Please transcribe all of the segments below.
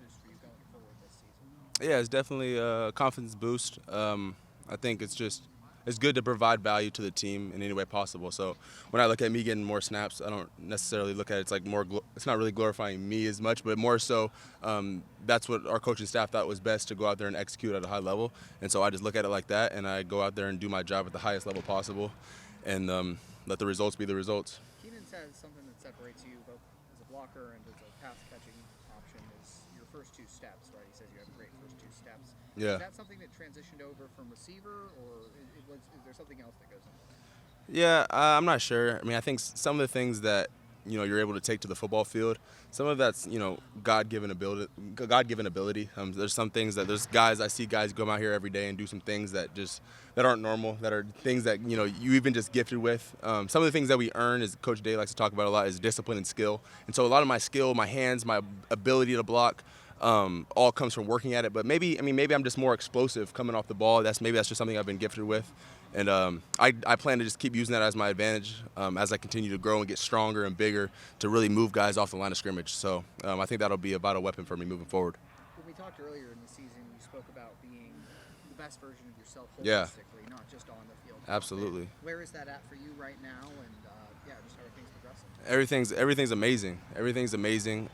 boost for you going forward this season? Yeah, it's definitely a confidence boost. I think it's good to provide value to the team in any way possible. So when I look at me getting more snaps, I don't necessarily look at it's like it's not really glorifying me as much, but more so that's what our coaching staff thought was best, to go out there and execute at a high level. And so I just look at it like that, and I go out there and do my job at the highest level possible, and let the results be the results. Keenan says something that separates you both as a blocker and as a pass catching option is your first two steps, right? He says you have great first two steps. Yeah. Is that something that transitioned over from receiver, or is there something else that goes into that? Yeah, I'm not sure. I mean, I think some of the things that you're able to take to the football field, some of that's God-given ability. God-given ability. There's some things that I see guys go out here every day and do some things that aren't normal. That are things that you even just gifted with. Some of the things that we earn, as Coach Day likes to talk about a lot, is discipline and skill. And so a lot of my skill, my hands, my ability to block, all comes from working at it. But maybe I'm just more explosive coming off the ball. That's just something I've been gifted with. And I plan to just keep using that as my advantage as I continue to grow and get stronger and bigger to really move guys off the line of scrimmage. So I think that'll be a vital weapon for me moving forward. When we talked earlier in the season, you spoke about being the best version of yourself Yeah. holistically, not just on the field. Absolutely. Where is that at for you right now? And just how are things progressing? Everything's amazing. Everything's amazing.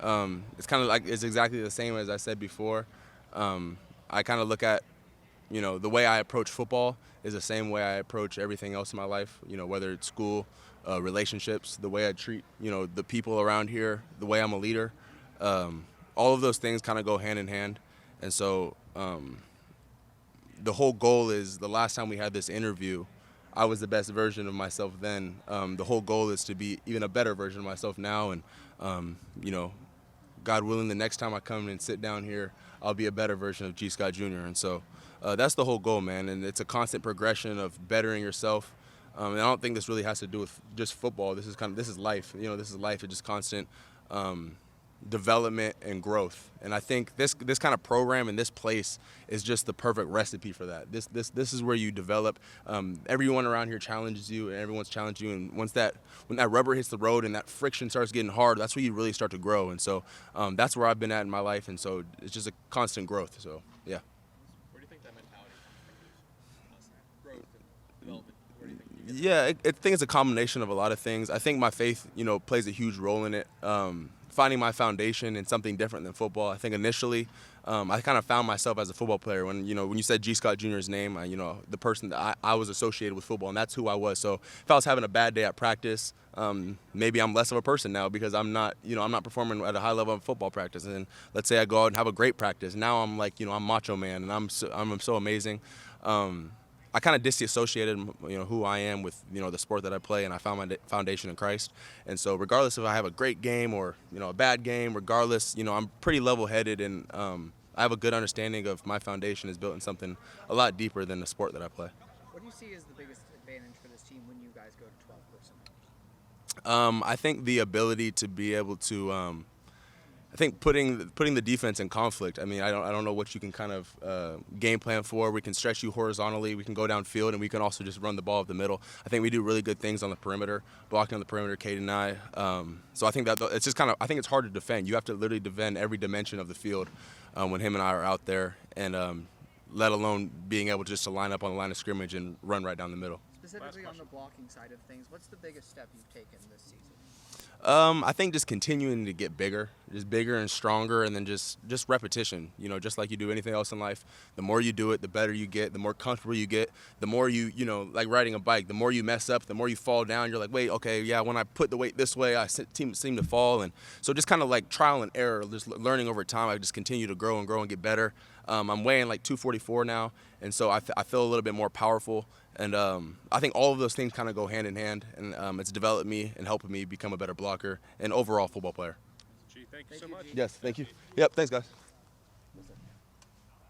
It's exactly the same as I said before. I kind of look at the way I approach football is the same way I approach everything else in my life, whether it's school, relationships, the way I treat, the people around here, the way I'm a leader. All of those things kind of go hand in hand. And so the whole goal is, the last time we had this interview, I was the best version of myself then. The whole goal is to be even a better version of myself now. And, God willing, the next time I come and sit down here, I'll be a better version of G. Scott Jr. And so that's the whole goal, man. And it's a constant progression of bettering yourself. And I don't think this really has to do with just football. This is life. This is life. It's just constant development and growth. And I think this kind of program and this place is just the perfect recipe for that. This is where you develop. Everyone around here challenges you, and everyone's challenged you. And when that rubber hits the road and that friction starts getting hard, that's where you really start to grow. And so that's where I've been at in my life. And so it's just a constant growth. So yeah. Where do you think that mentality comes from? Growth and development. Where do you think you get Yeah, I think it's a combination of a lot of things. I think my faith, plays a huge role in it. Finding my foundation in something different than football. I think initially, I kind of found myself as a football player when you said G. Scott Jr.'s name, the person that I was associated with football, and that's who I was. So if I was having a bad day at practice, maybe I'm less of a person now because I'm not performing at a high level of football practice. And let's say I go out and have a great practice. Now I'm like, I'm Macho Man, and I'm so amazing. I kind of disassociated, who I am with, the sport that I play, and I found my foundation in Christ. And so regardless if I have a great game or, a bad game, regardless, I'm pretty level-headed, and I have a good understanding of my foundation is built in something a lot deeper than the sport that I play. What do you see as the biggest advantage for this team when you guys go to 12 personnel? I think the ability to be able to I think putting the defense in conflict. I mean, I don't know what you can kind of game plan for. We can stretch you horizontally. We can go downfield, and we can also just run the ball up the middle. I think we do really good things on the perimeter, blocking on the perimeter, Cade and I. So I think that it's just I think it's hard to defend. You have to literally defend every dimension of the field when him and I are out there, and let alone being able just to line up on the line of scrimmage and run right down the middle. Specifically on the blocking side of things, what's the biggest step you've taken this season? I think just continuing to get bigger and stronger, and then just repetition. Just like you do anything else in life, the more you do it, the better you get, the more comfortable you get, the more like riding a bike, the more you mess up, the more you fall down. You're like, wait, okay, yeah, when I put the weight this way, I seem to fall. And so just kind of like trial and error, just learning over time. I just continue to grow and get better. I'm weighing like 244 now, and so I feel a little bit more powerful. And I think all of those things kind of go hand in hand, and it's developed me and helped me become a better blocker and overall football player. Gee, thank you so much. Yes, thank you. Yep, thanks, guys.